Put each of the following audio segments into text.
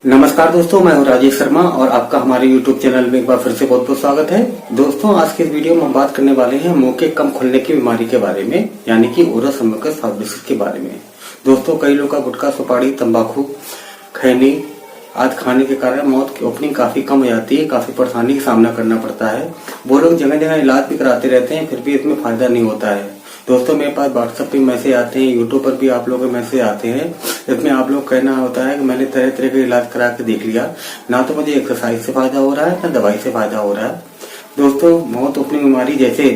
नमस्कार दोस्तों, मैं हूं राजेश शर्मा और आपका हमारे YouTube चैनल में एक बार फिर से बहुत बहुत स्वागत है। दोस्तों, आज के इस वीडियो में हम बात करने वाले हैं मुंह के कम खुलने की बीमारी के बारे में, यानी कि ओरल मुकस फाइब्रोसिस के बारे में। दोस्तों, कई लोग का गुटखा, सुपारी, तंबाकू, खैनी आदि खाने के कारण मौत की ओपनिंग काफी कम हो जाती है, काफी परेशानी का सामना करना पड़ता है। वो लोग जगह जगह इलाज भी कराते रहते हैं, फिर भी इसमें फायदा नहीं होता है। दोस्तों, मेरे पास व्हाट्सएप पे मैसेज आते हैं, यूट्यूब पर भी आप लोगों के मैसेज आते हैं। इसमें आप लोग कहना होता है कि मैंने तरह तरह के इलाज करा के देख लिया, ना तो मुझे एक्सरसाइज से फायदा हो रहा है ना दवाई से फायदा हो रहा है। दोस्तों, मौत ओपनिंग बीमारी जैसे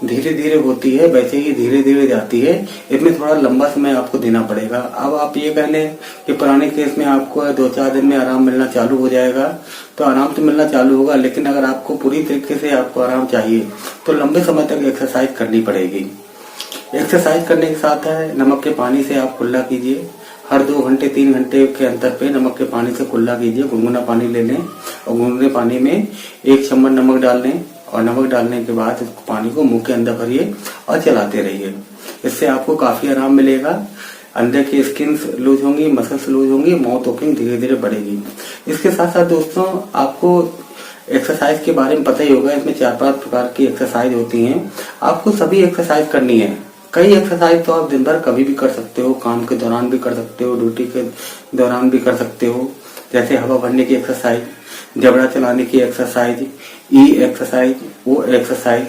धीरे धीरे होती है वैसे ही धीरे धीरे जाती है। इसमें थोड़ा लंबा समय आपको देना पड़ेगा। अब आप ये कह लें कि पुराने केस में आपको 2-4 दिन में आराम मिलना चालू हो जाएगा, तो आराम तो मिलना चालू होगा, लेकिन अगर आपको पूरी तरीके से आपको आराम चाहिए तो लंबे समय तक एक्सरसाइज करनी पड़ेगी। एक्सरसाइज करने के साथ है नमक के पानी से आप कुल्ला कीजिए। हर 2 घंटे 3 घंटे के अंतर पे नमक के पानी से कुल्ला कीजिए। गुनगुना पानी ले लें और गुनगुने पानी में 1 चम्मच नमक डाल लें और नमक डालने के बाद पानी को मुंह के अंदर भरिए और चलाते रहिए। इससे आपको काफी आराम मिलेगा। अंदर की स्किन लूज होंगी, मसल्स लूज होंगी, माउथ ओपनिंग धीरे धीरे बढ़ेगी। इसके साथ साथ दोस्तों, आपको एक्सरसाइज के बारे में पता ही होगा। इसमें 4-5 प्रकार की एक्सरसाइज होती हैं। आपको सभी एक्सरसाइज करनी है। कई एक्सरसाइज तो आप दिन भर कभी भी कर सकते हो, काम के दौरान भी कर सकते हो, ड्यूटी के दौरान भी कर सकते हो। जैसे हवा भरने की एक्सरसाइज, जबड़ा चलाने की एक्सरसाइज, ई एक्सरसाइज, वो एक्सरसाइज।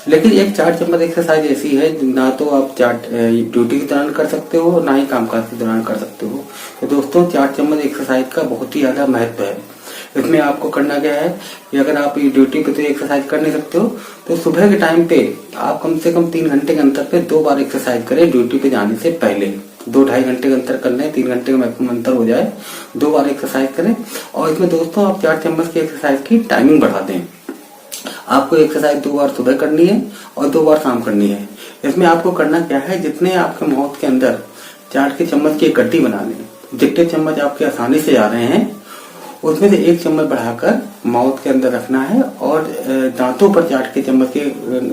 लेकिन एक 4 चम्मच एक्सरसाइज ऐसी है ना तो आप ड्यूटी के दौरान कर सकते हो, ना ही कामकाज के दौरान कर सकते हो। तो दोस्तों, 4 चम्मच एक्सरसाइज का बहुत ही ज्यादा महत्व है। इसमें आपको करना क्या है कि अगर आप ड्यूटी पे तो एक्सरसाइज कर नहीं सकते हो, तो सुबह के टाइम पे आप कम से कम 3 घंटे के अंतर पे 2 बार एक्सरसाइज करें। ड्यूटी पे जाने से पहले 2-2.5 घंटे का अंतर कर लें, 3 घंटे का मैक्सिमम अंतर हो जाए, 2 बार एक्सरसाइज करें। और इसमें दोस्तों, आप 4 चम्मच की एक्सरसाइज की टाइमिंग बढ़ा दें। आपको एक्सरसाइज 2 बार सुबह करनी है और 2 बार शाम करनी है। इसमें आपको करना क्या है, जितने आपके माउथ के अंदर चाट के चम्मच की गड्डी बना लें। जितने चम्मच आपके आसानी से आ रहे हैं उसमें से 1 चम्मच बढ़ाकर माउथ के अंदर रखना है और दांतों पर चाट के चम्मच की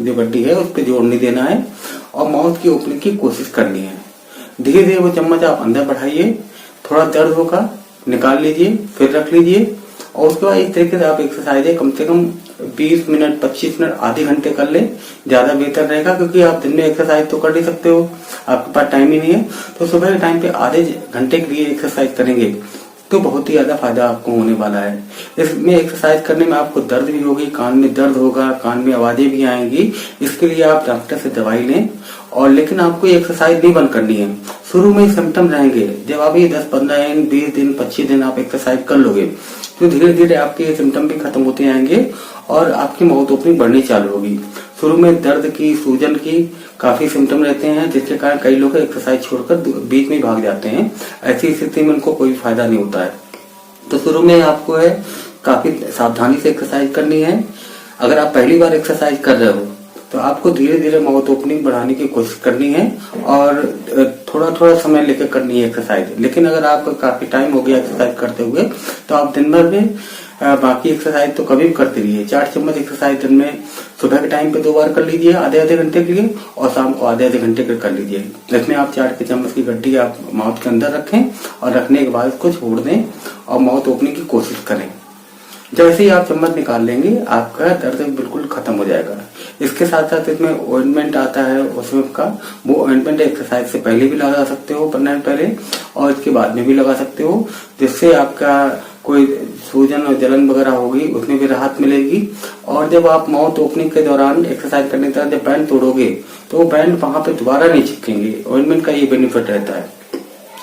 जो गड्डी है उस पर जोड़ नहीं देना है और माउथ की ओपनिंग की कोशिश करनी है। धीरे धीरे वो चम्मच आप अंदर बढ़ाइए, थोड़ा दर्द होगा, निकाल लीजिए, फिर रख लीजिए। और उसके बाद इस तरीके से आप एक्सरसाइज कम से कम 20 मिनट, 25 मिनट, आधे घंटे कर ले, ज्यादा बेहतर रहेगा। क्योंकि आप दिन में एक्सरसाइज तो कर नहीं सकते हो, आपके पास टाइम ही नहीं है। तो सुबह के टाइम पे आधे घंटे के लिए एक्सरसाइज करेंगे तो बहुत ही ज्यादा फायदा आपको होने वाला है। इसमें एक्सरसाइज करने में आपको दर्द भी होगी, कान में दर्द होगा, कान में आवाजें भी आएंगी। इसके लिए आप डॉक्टर से दवाई लें। और लेकिन आपको ये एक्सरसाइज नहीं बंद करनी है। शुरू में सिम्टम रहेंगे। जब आप ये 10-15 दिन, 20 दिन, 25 दिन आप एक्सरसाइज कर लोगे तो धीरे धीरे आपके ये सिम्टम भी खत्म होते आएंगे और आपकी माउथ ओपनिंग बढ़नी चालू होगी। शुरू में दर्द की, सूजन की काफी सिम्टम रहते हैं, जिसके कारण कई लोग एक्सरसाइज छोड़कर बीच में भाग जाते हैं। ऐसी स्थिति में उनको कोई फायदा नहीं होता है। तो शुरू में आपको है काफी सावधानी से एक्सरसाइज करनी है। अगर आप पहली बार एक्सरसाइज कर रहे हो तो आपको धीरे धीरे माउथ ओपनिंग बढ़ाने की कोशिश करनी है और थोड़ा थोड़ा समय लेकर करनी है एक्सरसाइज। लेकिन अगर आपका काफी टाइम हो गया एक्सरसाइज करते हुए तो आप दिन भर में बाकी एक्सरसाइज तो कभी भी करते रहिए। 4 चम्मच एक्सरसाइज दिन में सुबह के टाइम पे 2 बार कर लीजिए आधे घंटे के लिए, और शाम को आधे घंटे के कर लीजिए। इसमें आप 4 के चम्मच की गड्डी आप माउथ के अंदर रखें और रखने के बाद उसको छोड़ दें और माउथ ओपनिंग की कोशिश करें। जैसे ही आप चम्मच निकाल लेंगे आपका दर्द बिल्कुल खत्म हो जाएगा। इसके साथ साथ इसमें ऑइंटमेंट आता है उसमें का, वो ऑइंटमेंट एक्सरसाइज से पहले भी लगा सकते हो, 15 मिनट पहले, और इसके बाद में भी लगा सकते हो, जिससे आपका कोई सूजन और जलन वगैरह होगी उसमें भी राहत मिलेगी। और जब आप माउथ ओपनिंग के दौरान एक्सरसाइज करने के दौरान जब बैंड तोड़ोगे तो वो बैंड वहां पे दोबारा नहीं चिपकेंगे। ऑइंटमेंट का ये बेनिफिट रहता है।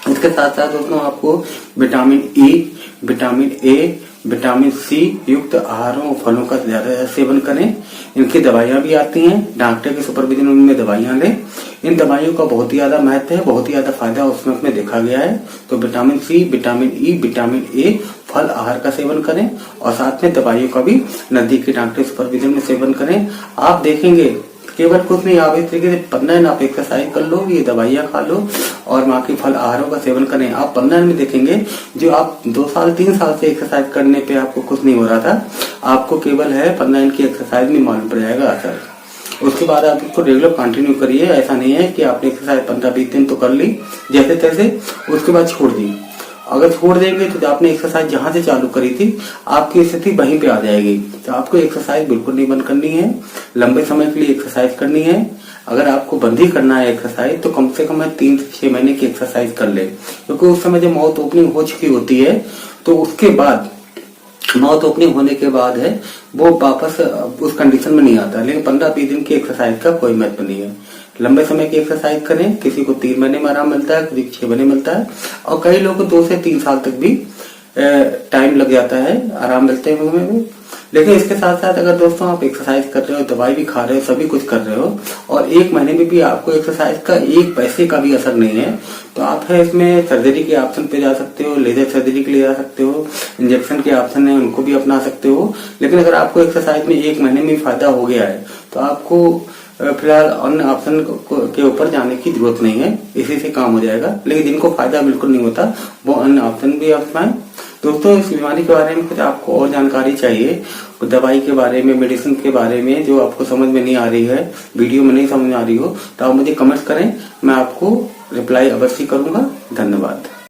इसके साथ साथ दोस्तों, आपको vitamin E, vitamin A, vitamin C युक्त आहारों और फलों का ज्यादा सेवन करें। इनकी दवाइयां भी आती हैं, डॉक्टर के सुपरविजन में दवाइयां लें। इन दवाइयों का बहुत ही ज्यादा महत्व है, बहुत ही ज्यादा फायदा उसमें देखा गया है। तो vitamin C, vitamin E, vitamin A, फल आहार का सेवन करें और साथ में दवाइयों का भी नजदीक के डॉक्टर सुपरविजन में सेवन करें। आप देखेंगे केवल कुछ नहीं, आप इस तरीके से 15 दिन आप एक्सरसाइज कर लो, ये दवाइयां खा लो और बाकी फल आहारों का सेवन करें। आप 15 दिन में देखेंगे जो आप 2 साल 3 साल से एक्सरसाइज करने पे आपको कुछ नहीं हो रहा था, आपको केवल है 15 दिन की एक्सरसाइज में मालूम पड़ जाएगा असर। उसके बाद आप इसको रेगुलर कंटिन्यू करिए। ऐसा नहीं है कि आपने एक्सरसाइज 15-20 दिन तो कर ली जैसे तैसे, उसके बाद छोड़ दी। अगर छोड़ देंगे तो आपने एक्सरसाइज जहां से चालू करी थी आपकी स्थिति वहीं पे आ जाएगी। तो आपको एक्सरसाइज बिल्कुल नहीं बंद करनी है, लंबे समय के लिए एक्सरसाइज करनी है। अगर आपको बंद ही करना है एक्सरसाइज तो कम से कम 3 से 6 महीने की एक्सरसाइज कर ले, क्योंकि उस समय जब माउथ ओपनिंग हो चुकी होती है तो उसके बाद माउथ ओपनिंग होने के बाद है वो वापस उस कंडीशन में नहीं आता। लेकिन 15-20 दिन की एक्सरसाइज का कोई महत्व नहीं है। लंबे समय की एक्सरसाइज करें, किसी को 3 महीने में आराम मिलता है, किसी को 6 महीने मिलता है और कई लोगों को 2 से 3 साल तक भी टाइम लग जाता है आराम मिलते हुए। लेकिन इसके साथ साथ अगर दोस्तों आप एक्सरसाइज कर रहे हो, दवाई भी खा रहे हो, सभी कुछ कर रहे हो और 1 महीने में भी आपको एक्सरसाइज का 1 पैसे का भी असर नहीं है, तो आप है इसमें सर्जरी के ऑप्शन पे जा सकते हो, लेजर सर्जरी के लिए जा सकते हो, इंजेक्शन के ऑप्शन है उनको भी अपना सकते हो। लेकिन अगर आपको एक्सरसाइज में 1 महीने में फायदा हो गया है तो आपको फिलहाल अन्य ऑप्शन के ऊपर जाने की जरूरत नहीं है, इसी से काम हो जाएगा। लेकिन जिनको फायदा बिल्कुल नहीं होता वो अन्य ऑप्शन भी अपनाएं। दोस्तों इस बीमारी के बारे में कुछ आपको और जानकारी चाहिए, दवाई के बारे में, मेडिसिन के बारे में जो आपको समझ में नहीं आ रही है, वीडियो में नहीं समझ में आ रही हो, तो आप मुझे कमेंट करें, मैं आपको रिप्लाई अवश्य करूंगा। धन्यवाद।